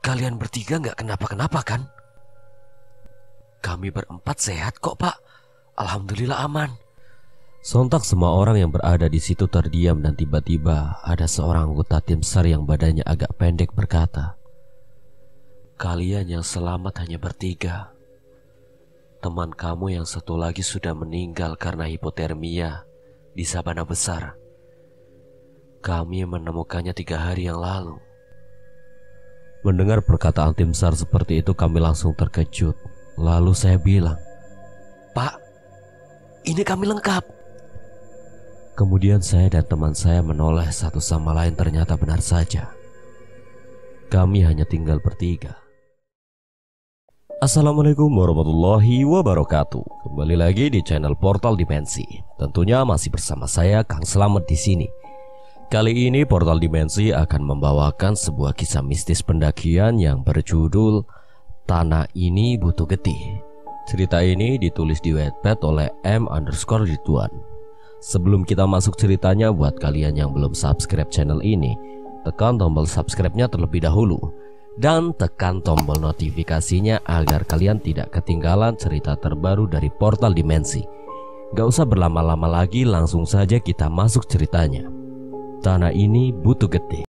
Kalian bertiga nggak kenapa-kenapa kan? Kami berempat sehat kok, Pak. Alhamdulillah aman. Sontak semua orang yang berada di situ terdiam dan tiba-tiba ada seorang anggota tim SAR yang badannya agak pendek berkata, "Kalian yang selamat hanya bertiga. Teman kamu yang satu lagi sudah meninggal karena hipotermia di Sabana Besar. Kami menemukannya 3 hari yang lalu." Mendengar perkataan tim SAR seperti itu, kami langsung terkejut. Lalu saya bilang, "Pak, ini kami lengkap." Kemudian saya dan teman saya menoleh satu sama lain, ternyata benar saja. Kami hanya tinggal bertiga. Assalamualaikum warahmatullahi wabarakatuh. Kembali lagi di channel Portal Dimensi. Tentunya masih bersama saya Kang Slamet di sini. Kali ini Portal Dimensi akan membawakan sebuah kisah mistis pendakian yang berjudul Tanah Ini Butuh Getih. Cerita ini ditulis di Wattpad oleh M_Ridwan. Sebelum kita masuk ceritanya, buat kalian yang belum subscribe channel ini, tekan tombol subscribe-nya terlebih dahulu dan tekan tombol notifikasinya agar kalian tidak ketinggalan cerita terbaru dari Portal Dimensi. Gak usah berlama-lama lagi, langsung saja kita masuk ceritanya. Tanah Ini Butuh Getih.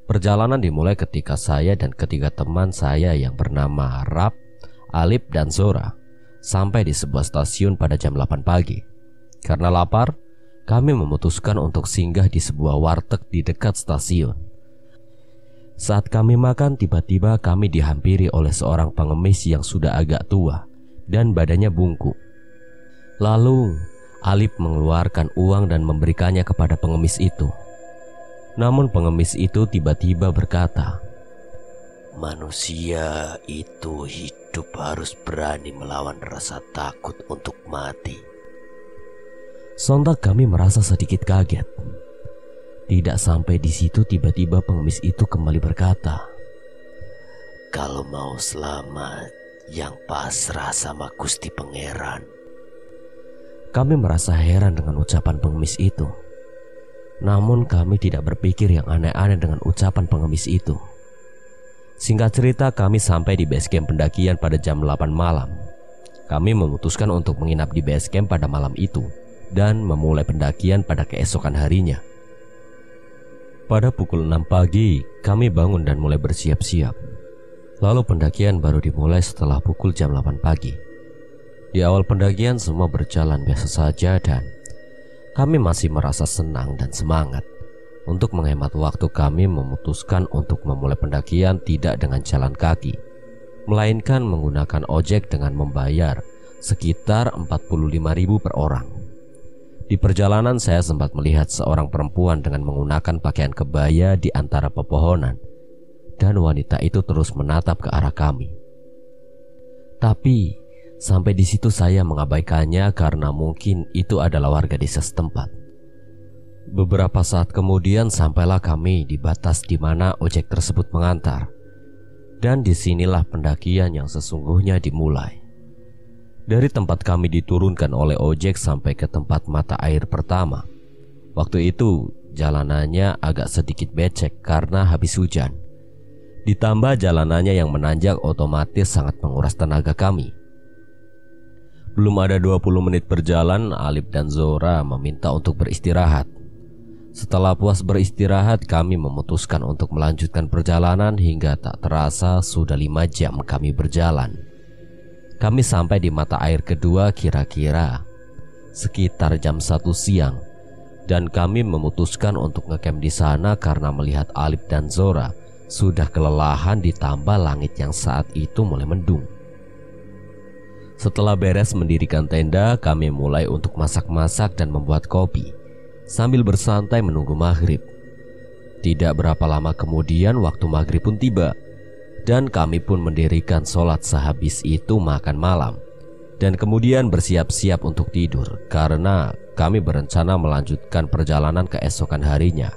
Perjalanan dimulai ketika saya dan ketiga teman saya yang bernama Rap, Alip, dan Zora sampai di sebuah stasiun pada jam 8 pagi. Karena lapar, kami memutuskan untuk singgah di sebuah warteg di dekat stasiun. Saat kami makan, tiba-tiba kami dihampiri oleh seorang pengemis yang sudah agak tua dan badannya bungkuk. Lalu Alip mengeluarkan uang dan memberikannya kepada pengemis itu. Namun pengemis itu tiba-tiba berkata, "Manusia itu hidup harus berani melawan rasa takut untuk mati." Sontak kami merasa sedikit kaget. Tidak sampai di situ, tiba-tiba pengemis itu kembali berkata, "Kalau mau selamat, yang pasrah sama Gusti Pangeran." Kami merasa heran dengan ucapan pengemis itu. Namun kami tidak berpikir yang aneh-aneh dengan ucapan pengemis itu. Singkat cerita, kami sampai di base camp pendakian pada jam 8 malam. Kami memutuskan untuk menginap di base camp pada malam itu dan memulai pendakian pada keesokan harinya. Pada pukul 6 pagi, kami bangun dan mulai bersiap-siap. Lalu pendakian baru dimulai setelah pukul jam 8 pagi. Di awal pendakian semua berjalan biasa saja dan kami masih merasa senang dan semangat. Untuk menghemat waktu, kami memutuskan untuk memulai pendakian tidak dengan jalan kaki, melainkan menggunakan ojek dengan membayar sekitar 45.000 per orang. Di perjalanan saya sempat melihat seorang perempuan dengan menggunakan pakaian kebaya di antara pepohonan, dan wanita itu terus menatap ke arah kami. Tapi sampai di situ saya mengabaikannya karena mungkin itu adalah warga desa setempat. Beberapa saat kemudian sampailah kami di batas di mana ojek tersebut mengantar. Dan disinilah pendakian yang sesungguhnya dimulai. Dari tempat kami diturunkan oleh ojek sampai ke tempat mata air pertama. Waktu itu jalanannya agak sedikit becek karena habis hujan. Ditambah jalanannya yang menanjak otomatis sangat menguras tenaga kami. Belum ada 20 menit berjalan, Alip dan Zora meminta untuk beristirahat. Setelah puas beristirahat, kami memutuskan untuk melanjutkan perjalanan hingga tak terasa sudah 5 jam kami berjalan. Kami sampai di mata air kedua kira-kira sekitar jam 1 siang. Dan kami memutuskan untuk ngecamp di sana karena melihat Alip dan Zora sudah kelelahan ditambah langit yang saat itu mulai mendung. Setelah beres mendirikan tenda, kami mulai untuk masak-masak dan membuat kopi sambil bersantai menunggu maghrib. Tidak berapa lama kemudian waktu maghrib pun tiba dan kami pun mendirikan sholat. Sehabis itu makan malam. dan kemudian bersiap-siap untuk tidur karena kami berencana melanjutkan perjalanan keesokan harinya.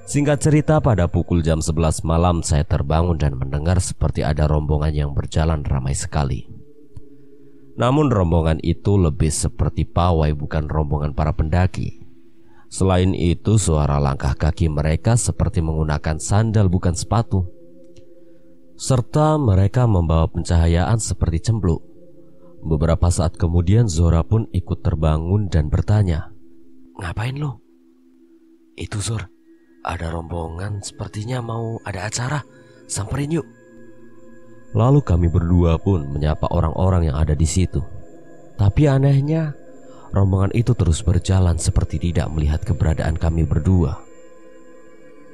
Singkat cerita, pada pukul jam 11 malam saya terbangun dan mendengar seperti ada rombongan yang berjalan ramai sekali. Namun rombongan itu lebih seperti pawai, bukan rombongan para pendaki. Selain itu, suara langkah kaki mereka seperti menggunakan sandal bukan sepatu. Serta mereka membawa pencahayaan seperti cempluk. Beberapa saat kemudian Zora pun ikut terbangun dan bertanya, "Ngapain lu?" "Itu Zor, ada rombongan, sepertinya mau ada acara. Samperin yuk." Lalu kami berdua pun menyapa orang-orang yang ada di situ. Tapi anehnya, rombongan itu terus berjalan seperti tidak melihat keberadaan kami berdua.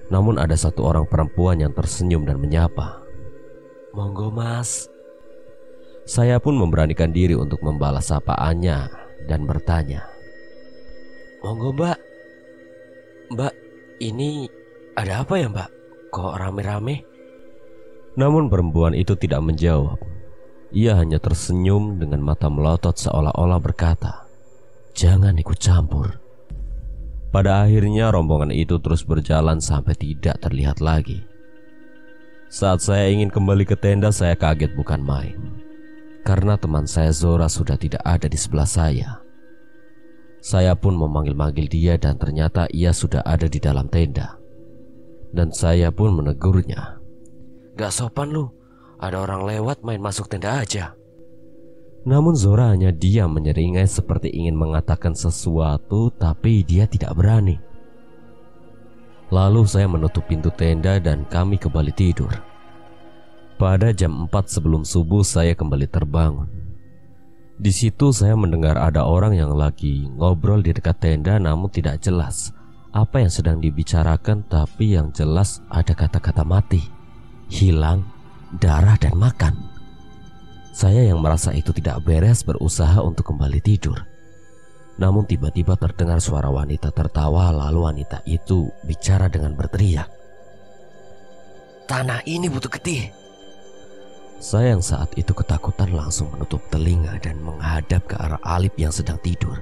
Namun ada satu orang perempuan yang tersenyum dan menyapa, "Monggo mas." Saya pun memberanikan diri untuk membalas sapaannya dan bertanya, "Monggo mbak. Mbak, ini ada apa ya mbak? Kok rame-rame?" Namun perempuan itu tidak menjawab. Ia hanya tersenyum dengan mata melotot seolah-olah berkata, "Jangan ikut campur." Pada akhirnya rombongan itu terus berjalan sampai tidak terlihat lagi. Saat saya ingin kembali ke tenda, saya kaget bukan main, karena teman saya Zora sudah tidak ada di sebelah saya. Saya pun memanggil-manggil dia dan ternyata ia sudah ada di dalam tenda. Dan saya pun menegurnya, "Gak sopan lu, ada orang lewat main masuk tenda aja." Namun Zora hanya diam menyeringai seperti ingin mengatakan sesuatu, tapi dia tidak berani. Lalu saya menutup pintu tenda dan kami kembali tidur. Pada jam 4 sebelum subuh saya kembali terbangun. Di situ saya mendengar ada orang yang lagi ngobrol di dekat tenda, namun tidak jelas apa yang sedang dibicarakan, tapi yang jelas ada kata-kata mati, hilang, darah, dan makan. Saya yang merasa itu tidak beres berusaha untuk kembali tidur. Namun tiba-tiba terdengar suara wanita tertawa, lalu wanita itu bicara dengan berteriak, "Tanah ini butuh getih." Saya yang saat itu ketakutan langsung menutup telinga dan menghadap ke arah Alip yang sedang tidur.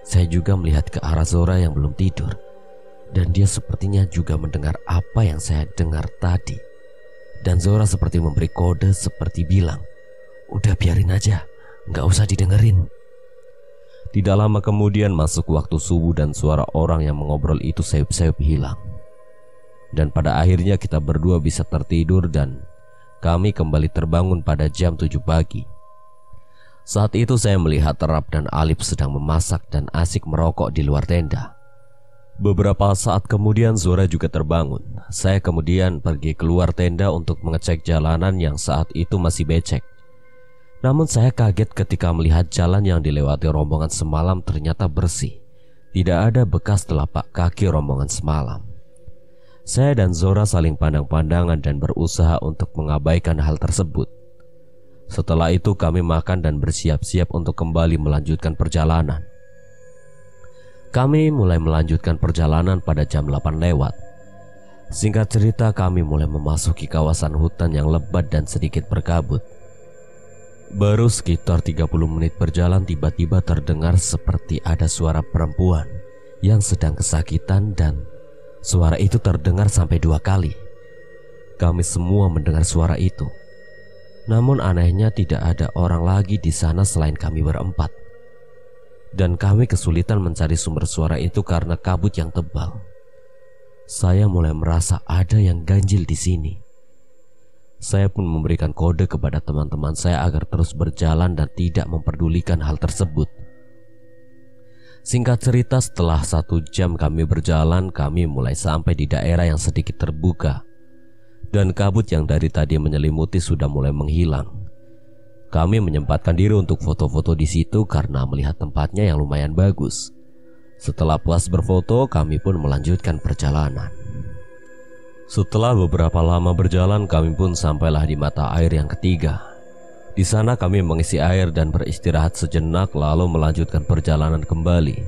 Saya juga melihat ke arah Zora yang belum tidur, dan dia sepertinya juga mendengar apa yang saya dengar tadi. Dan Zora seperti memberi kode seperti bilang, "Udah biarin aja, gak usah didengerin." Tidak lama kemudian masuk waktu subuh dan suara orang yang mengobrol itu sayup-sayup hilang. Dan pada akhirnya kita berdua bisa tertidur dan kami kembali terbangun pada jam 7 pagi. Saat itu saya melihat Rap dan Alip sedang memasak dan asik merokok di luar tenda. Beberapa saat kemudian Zora juga terbangun. Saya kemudian pergi keluar tenda untuk mengecek jalanan yang saat itu masih becek. Namun saya kaget ketika melihat jalan yang dilewati rombongan semalam ternyata bersih. Tidak ada bekas telapak kaki rombongan semalam. Saya dan Zora saling pandang-pandangan dan berusaha untuk mengabaikan hal tersebut. Setelah itu kami makan dan bersiap-siap untuk kembali melanjutkan perjalanan. Kami mulai melanjutkan perjalanan pada jam 8 lewat. Singkat cerita, kami mulai memasuki kawasan hutan yang lebat dan sedikit berkabut. Baru sekitar 30 menit berjalan, tiba-tiba terdengar seperti ada suara perempuan yang sedang kesakitan, dan suara itu terdengar sampai 2 kali. Kami semua mendengar suara itu. Namun anehnya tidak ada orang lagi di sana selain kami berempat. Dan kami kesulitan mencari sumber suara itu karena kabut yang tebal. Saya mulai merasa ada yang ganjil di sini. Saya pun memberikan kode kepada teman-teman saya agar terus berjalan dan tidak memperdulikan hal tersebut. Singkat cerita, setelah 1 jam kami berjalan, kami mulai sampai di daerah yang sedikit terbuka. Dan kabut yang dari tadi menyelimuti sudah mulai menghilang. Kami menyempatkan diri untuk foto-foto di situ karena melihat tempatnya yang lumayan bagus. Setelah puas berfoto, kami pun melanjutkan perjalanan. Setelah beberapa lama berjalan, kami pun sampailah di mata air yang ketiga. Di sana kami mengisi air dan beristirahat sejenak, lalu melanjutkan perjalanan kembali.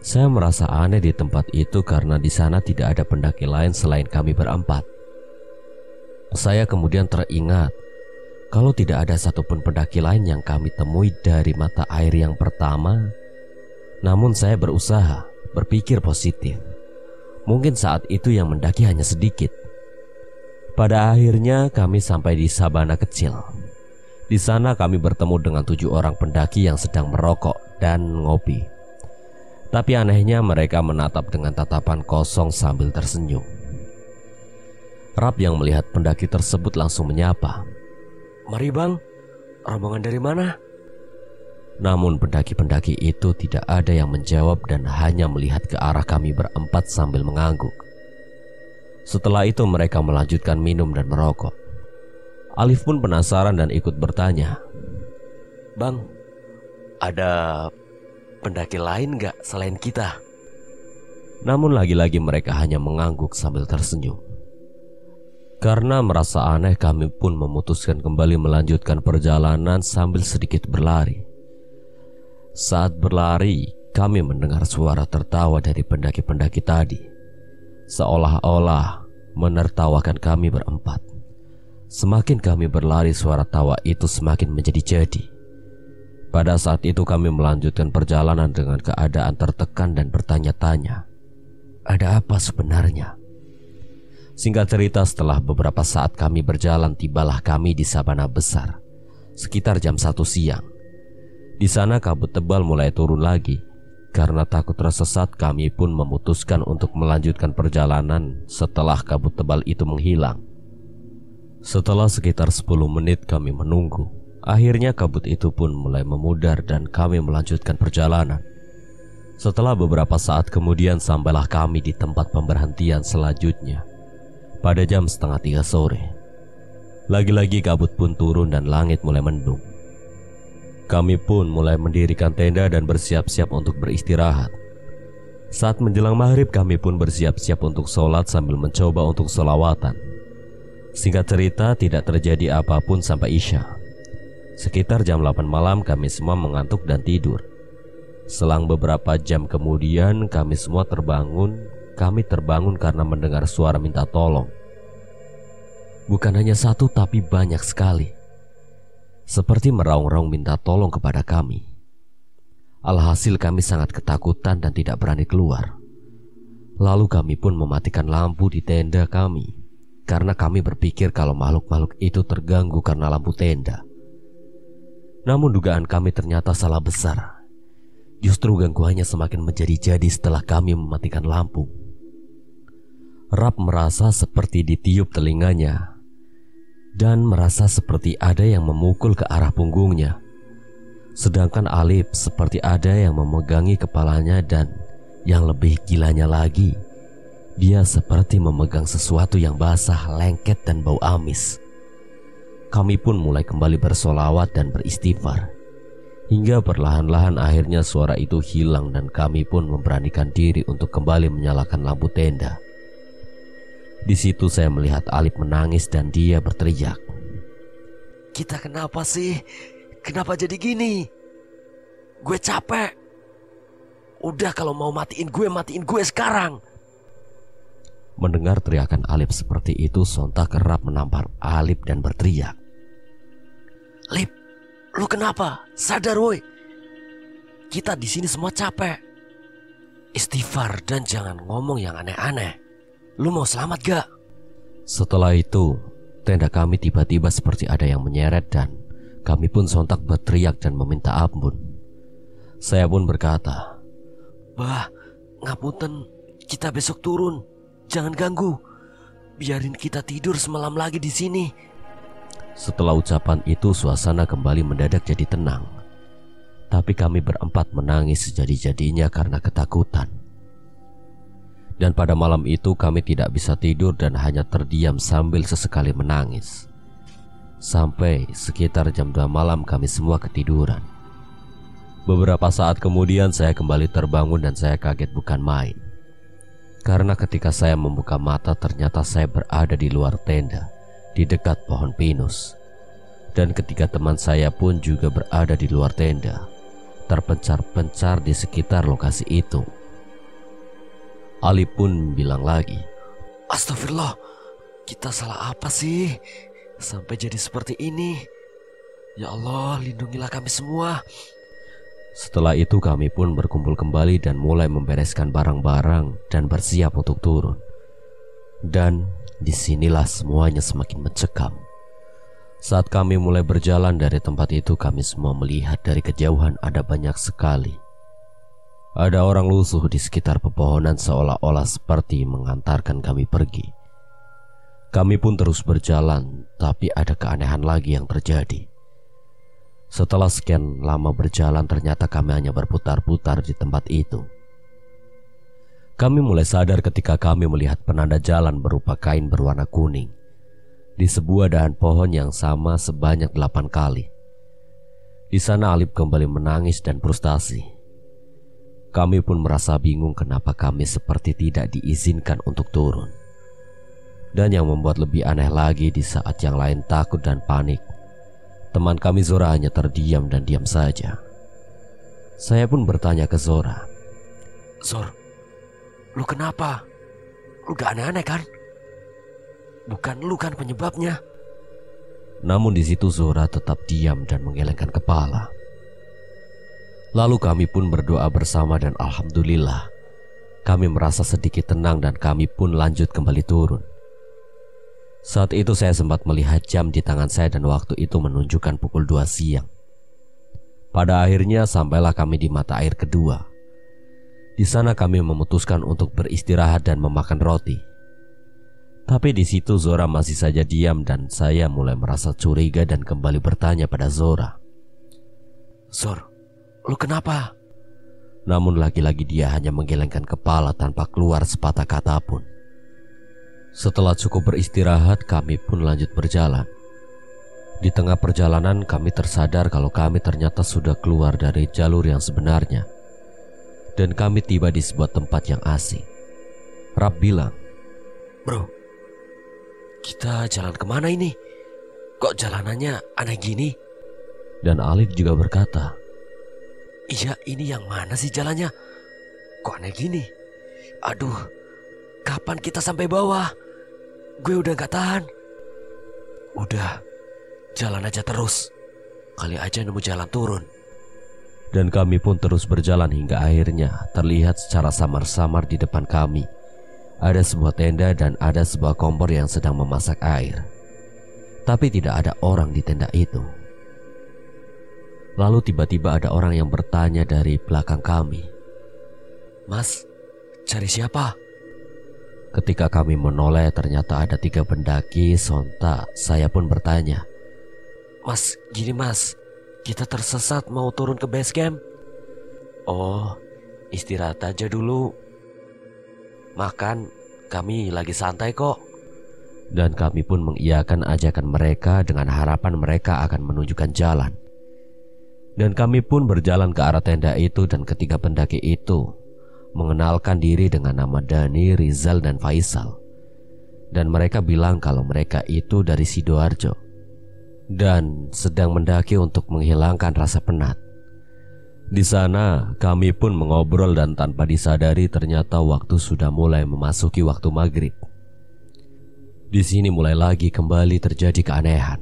Saya merasa aneh di tempat itu karena di sana tidak ada pendaki lain selain kami berempat. Saya kemudian teringat kalau tidak ada satupun pendaki lain yang kami temui dari mata air yang pertama. Namun saya berusaha berpikir positif. Mungkin saat itu yang mendaki hanya sedikit. Pada akhirnya kami sampai di sabana kecil. Di sana kami bertemu dengan 7 orang pendaki yang sedang merokok dan ngopi. Tapi anehnya mereka menatap dengan tatapan kosong sambil tersenyum. Rap yang melihat pendaki tersebut langsung menyapa. "Mari bang, rombongan dari mana?" Namun pendaki-pendaki itu tidak ada yang menjawab dan hanya melihat ke arah kami berempat sambil mengangguk. Setelah itu mereka melanjutkan minum dan merokok. Alif pun penasaran dan ikut bertanya, "Bang, ada pendaki lain gak selain kita?" Namun lagi-lagi mereka hanya mengangguk sambil tersenyum. Karena merasa aneh, kami pun memutuskan kembali melanjutkan perjalanan sambil sedikit berlari. Saat berlari, kami mendengar suara tertawa dari pendaki-pendaki tadi, seolah-olah menertawakan kami berempat. Semakin kami berlari, suara tawa itu semakin menjadi-jadi. Pada saat itu kami melanjutkan perjalanan dengan keadaan tertekan dan bertanya-tanya, ada apa sebenarnya? Singkat cerita, setelah beberapa saat kami berjalan, tibalah kami di sabana besar, sekitar jam 1 siang. Di sana kabut tebal mulai turun lagi. Karena takut tersesat, kami pun memutuskan untuk melanjutkan perjalanan setelah kabut tebal itu menghilang. Setelah sekitar 10 menit kami menunggu, akhirnya kabut itu pun mulai memudar dan kami melanjutkan perjalanan. Setelah beberapa saat kemudian sampailah kami di tempat pemberhentian selanjutnya pada jam 2:30 sore. Lagi-lagi kabut pun turun dan langit mulai mendung. Kami pun mulai mendirikan tenda dan bersiap-siap untuk beristirahat. Saat menjelang maghrib, kami pun bersiap-siap untuk sholat sambil mencoba untuk sholawatan. Singkat cerita, tidak terjadi apapun sampai Isya. Sekitar jam 8 malam kami semua mengantuk dan tidur. Selang beberapa jam kemudian kami semua terbangun. Kami terbangun karena mendengar suara minta tolong. Bukan hanya satu tapi banyak sekali. Seperti meraung-raung minta tolong kepada kami. Alhasil kami sangat ketakutan dan tidak berani keluar. Lalu kami pun mematikan lampu di tenda kami, karena kami berpikir kalau makhluk-makhluk itu terganggu karena lampu tenda. Namun dugaan kami ternyata salah besar. Justru gangguannya semakin menjadi-jadi setelah kami mematikan lampu. Rap merasa seperti ditiup telinganya dan merasa seperti ada yang memukul ke arah punggungnya. Sedangkan Alif seperti ada yang memegangi kepalanya dan yang lebih gilanya lagi, dia seperti memegang sesuatu yang basah, lengket dan bau amis. Kami pun mulai kembali bersolawat dan beristighfar. Hingga perlahan-lahan akhirnya suara itu hilang dan kami pun memberanikan diri untuk kembali menyalakan lampu tenda. Di situ saya melihat Alif menangis dan dia berteriak, "Kita kenapa sih? Kenapa jadi gini? Gue capek. Udah kalau mau matiin gue sekarang." Mendengar teriakan Alif seperti itu, sontak Rap menampar Alif dan berteriak, "Lip, lu kenapa? Sadar woi. Kita di sini semua capek. Istighfar dan jangan ngomong yang aneh-aneh. Lu mau selamat gak?" Setelah itu, tenda kami tiba-tiba seperti ada yang menyeret dan kami pun sontak berteriak dan meminta ampun. Saya pun berkata, "Bah, ngapunten, kita besok turun. Jangan ganggu. Biarin kita tidur semalam lagi di sini." Setelah ucapan itu, suasana kembali mendadak jadi tenang. Tapi kami berempat menangis sejadi-jadinya karena ketakutan. Dan pada malam itu kami tidak bisa tidur dan hanya terdiam sambil sesekali menangis. Sampai sekitar jam 2 malam kami semua ketiduran. Beberapa saat kemudian saya kembali terbangun dan saya kaget bukan main. Karena ketika saya membuka mata ternyata saya berada di luar tenda, di dekat pohon pinus. Dan ketiga teman saya pun juga berada di luar tenda, terpencar-pencar di sekitar lokasi itu. Ali pun bilang lagi, "Astagfirullah, kita salah apa sih? Sampai jadi seperti ini." Ya Allah, lindungilah kami semua. Setelah itu kami pun berkumpul kembali dan mulai membereskan barang-barang dan bersiap untuk turun. Dan disinilah semuanya semakin mencekam. Saat kami mulai berjalan dari tempat itu, kami semua melihat dari kejauhan ada banyak sekali. Ada orang lusuh di sekitar pepohonan seolah-olah seperti mengantarkan kami pergi. Kami pun terus berjalan, tapi ada keanehan lagi yang terjadi. Setelah sekian lama berjalan, ternyata kami hanya berputar-putar di tempat itu. Kami mulai sadar ketika kami melihat penanda jalan berupa kain berwarna kuning di sebuah dahan pohon yang sama sebanyak 8 kali. Di sana Alif kembali menangis dan frustasi. Kami pun merasa bingung kenapa kami seperti tidak diizinkan untuk turun. Dan yang membuat lebih aneh lagi, di saat yang lain takut dan panik, teman kami Zora hanya terdiam dan diam saja. Saya pun bertanya ke Zora, Zor, lu kenapa? Lu gak aneh-aneh kan? Bukan lu kan penyebabnya. Namun di situ Zora tetap diam dan menggelengkan kepala. Lalu kami pun berdoa bersama dan alhamdulillah kami merasa sedikit tenang dan kami pun lanjut kembali turun. Saat itu saya sempat melihat jam di tangan saya dan waktu itu menunjukkan pukul 2 siang. Pada akhirnya sampailah kami di mata air kedua. Di sana kami memutuskan untuk beristirahat dan memakan roti. Tapi di situ Zora masih saja diam dan saya mulai merasa curiga dan kembali bertanya pada Zora, Zor, lu kenapa? Namun lagi-lagi dia hanya menggelengkan kepala tanpa keluar sepatah kata pun. Setelah cukup beristirahat, kami pun lanjut berjalan. Di tengah perjalanan kami tersadar kalau kami ternyata sudah keluar dari jalur yang sebenarnya. Dan kami tiba di sebuah tempat yang asing. Rap bilang, Bro, kita jalan kemana ini? Kok jalanannya aneh gini? Dan Alif juga berkata, Iya, ini yang mana sih jalannya? Kok aneh gini? Aduh, kapan kita sampai bawah? Gue udah gak tahan. Udah, jalan aja terus. Kali aja nemu jalan turun. Dan kami pun terus berjalan hingga akhirnya terlihat secara samar-samar di depan kami ada sebuah tenda dan ada sebuah kompor yang sedang memasak air. Tapi tidak ada orang di tenda itu. Lalu tiba-tiba ada orang yang bertanya dari belakang kami, Mas, cari siapa? Ketika kami menoleh ternyata ada 3 pendaki. Sontak saya pun bertanya, Mas, gini mas, kita tersesat mau turun ke base camp. Oh, istirahat aja dulu. Makan, kami lagi santai kok. Dan kami pun mengiyakan ajakan mereka dengan harapan mereka akan menunjukkan jalan. Dan kami pun berjalan ke arah tenda itu dan ketiga pendaki itu mengenalkan diri dengan nama Dani, Rizal, dan Faisal. Dan mereka bilang kalau mereka itu dari Sidoarjo dan sedang mendaki untuk menghilangkan rasa penat. Di sana kami pun mengobrol dan tanpa disadari ternyata waktu sudah mulai memasuki waktu maghrib. Di sini mulai lagi kembali terjadi keanehan.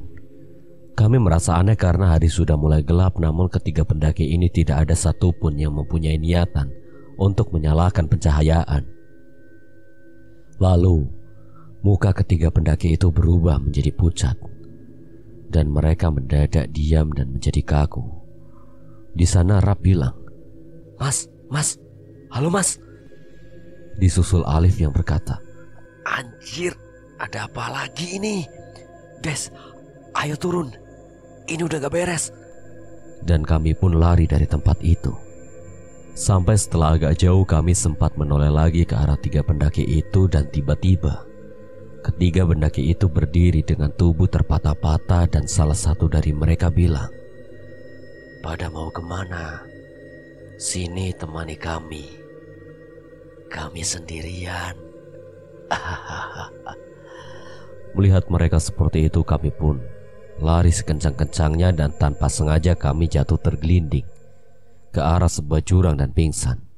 Kami merasa aneh karena hari sudah mulai gelap, namun ketiga pendaki ini tidak ada satupun yang mempunyai niatan untuk menyalakan pencahayaan. Lalu muka ketiga pendaki itu berubah menjadi pucat dan mereka mendadak diam dan menjadi kaku. Di sana Rap bilang, Mas, halo mas. Disusul Alif yang berkata, Anjir, ada apa lagi ini? Des, ayo turun, ini udah gak beres. Dan kami pun lari dari tempat itu. Sampai setelah agak jauh kami sempat menoleh lagi ke arah 3 pendaki itu dan tiba-tiba ketiga pendaki itu berdiri dengan tubuh terpatah-patah dan salah satu dari mereka bilang, Pada mau kemana? Sini temani kami. Kami sendirian. Melihat mereka seperti itu kami pun lari sekencang-kencangnya dan tanpa sengaja kami jatuh tergelinding ke arah sebuah jurang dan pingsan.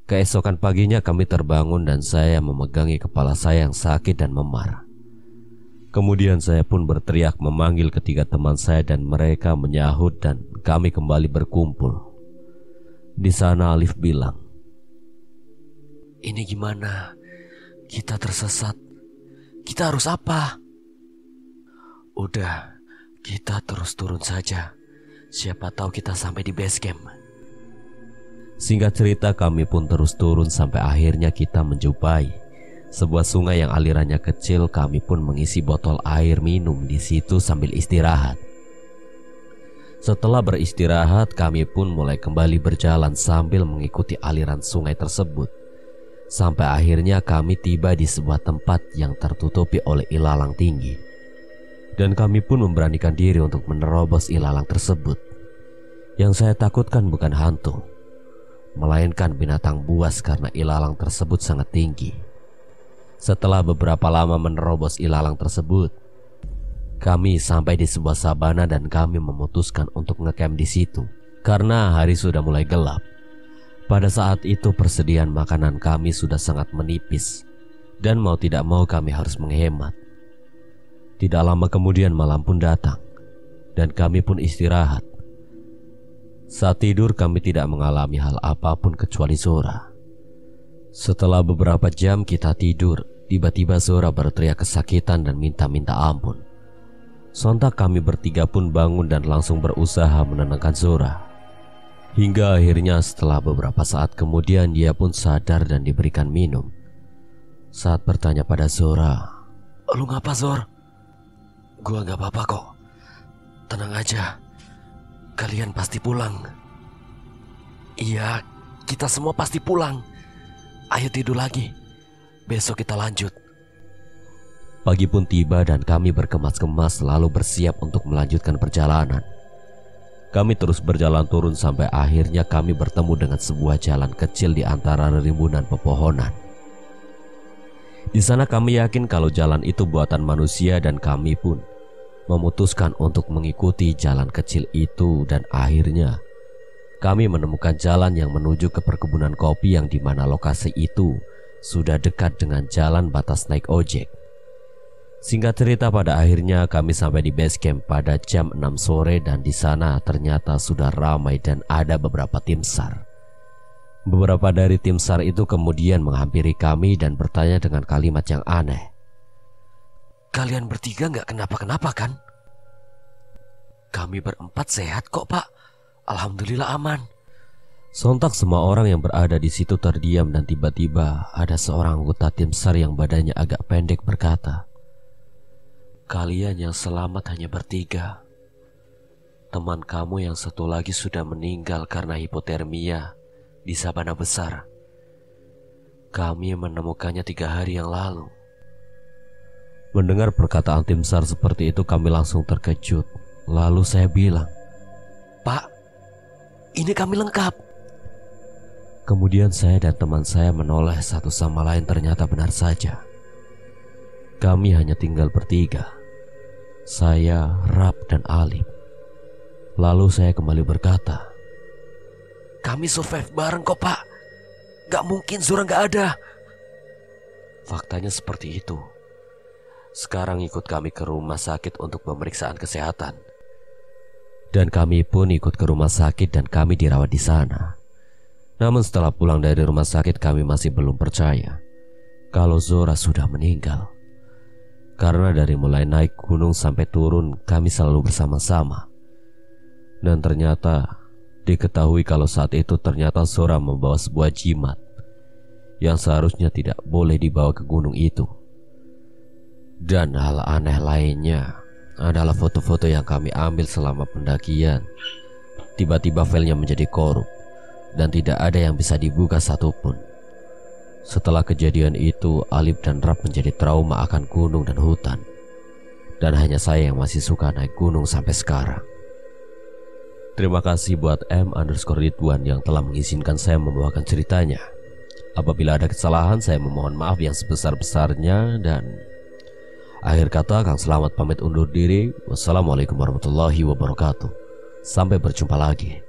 Keesokan paginya kami terbangun dan saya memegangi kepala saya yang sakit dan memar. Kemudian saya pun berteriak memanggil ketiga teman saya dan mereka menyahut dan kami kembali berkumpul. Di sana Alif bilang, "Ini gimana? Kita tersesat. Kita harus apa?" "Udah, kita terus turun saja. Siapa tahu kita sampai di base camp." Singkat cerita kami pun terus turun sampai akhirnya kita menjumpai sebuah sungai yang alirannya kecil. Kami pun mengisi botol air minum di situ sambil istirahat. Setelah beristirahat, kami pun mulai kembali berjalan sambil mengikuti aliran sungai tersebut. Sampai akhirnya kami tiba di sebuah tempat yang tertutupi oleh ilalang tinggi. Dan kami pun memberanikan diri untuk menerobos ilalang tersebut. Yang saya takutkan bukan hantu, melainkan binatang buas karena ilalang tersebut sangat tinggi. Setelah beberapa lama menerobos ilalang tersebut, kami sampai di sebuah sabana dan kami memutuskan untuk ngecamp di situ karena hari sudah mulai gelap. Pada saat itu persediaan makanan kami sudah sangat menipis dan mau tidak mau kami harus menghemat. Tidak lama kemudian malam pun datang dan kami pun istirahat. Saat tidur kami tidak mengalami hal apapun kecuali Zora. Setelah beberapa jam kita tidur, tiba-tiba Zora berteriak kesakitan dan minta ampun. Sontak kami bertiga pun bangun dan langsung berusaha menenangkan Zora. Hingga akhirnya setelah beberapa saat kemudian dia pun sadar dan diberikan minum. Saat bertanya pada Zora, "Lu ngapa, Zor?" "Gua gak apa-apa kok. Tenang aja. Kalian pasti pulang." "Iya, kita semua pasti pulang. Ayo tidur lagi. Besok kita lanjut." Pagi pun tiba dan kami berkemas-kemas lalu bersiap untuk melanjutkan perjalanan. Kami terus berjalan turun sampai akhirnya kami bertemu dengan sebuah jalan kecil di antara rimbunan pepohonan. Di sana kami yakin kalau jalan itu buatan manusia dan kami pun memutuskan untuk mengikuti jalan kecil itu dan akhirnya kami menemukan jalan yang menuju ke perkebunan kopi yang dimana lokasi itu sudah dekat dengan jalan batas naik ojek. Singkat cerita pada akhirnya kami sampai di base camp pada jam 6 sore dan di sana ternyata sudah ramai dan ada beberapa tim SAR. Beberapa dari tim SAR itu kemudian menghampiri kami dan bertanya dengan kalimat yang aneh. "Kalian bertiga gak kenapa-kenapa kan?" "Kami berempat sehat kok, Pak. Alhamdulillah aman." Sontak semua orang yang berada di situ terdiam dan tiba-tiba ada seorang anggota tim SAR yang badannya agak pendek berkata, "Kalian yang selamat hanya bertiga. Teman kamu yang satu lagi sudah meninggal karena hipotermia di Sabana Besar. Kami menemukannya 3 hari yang lalu." Mendengar perkataan tim SAR seperti itu kami langsung terkejut. Lalu saya bilang, "Pak, ini kami lengkap." Kemudian saya dan teman saya menoleh satu sama lain, ternyata benar saja. Kami hanya tinggal bertiga. Saya, Rap, dan Alif. Lalu saya kembali berkata, "Kami survive bareng kok, Pak. Gak mungkin Zora gak ada." Faktanya seperti itu. Sekarang ikut kami ke rumah sakit untuk pemeriksaan kesehatan. Dan kami pun ikut ke rumah sakit dan kami dirawat di sana. Namun setelah pulang dari rumah sakit kami masih belum percaya kalau Zora sudah meninggal. Karena dari mulai naik gunung sampai turun kami selalu bersama-sama. Dan ternyata diketahui kalau saat itu ternyata Zora membawa sebuah jimat yang seharusnya tidak boleh dibawa ke gunung itu. Dan hal aneh lainnya adalah foto-foto yang kami ambil selama pendakian. Tiba-tiba filenya menjadi korup dan tidak ada yang bisa dibuka satupun. Setelah kejadian itu, Alif dan Rap menjadi trauma akan gunung dan hutan. Dan hanya saya yang masih suka naik gunung sampai sekarang. Terima kasih buat M_Ridwan yang telah mengizinkan saya membawakan ceritanya. Apabila ada kesalahan, saya memohon maaf yang sebesar-besarnya. Dan akhir kata, Kang Selamat pamit undur diri. Wassalamualaikum warahmatullahi wabarakatuh. Sampai berjumpa lagi.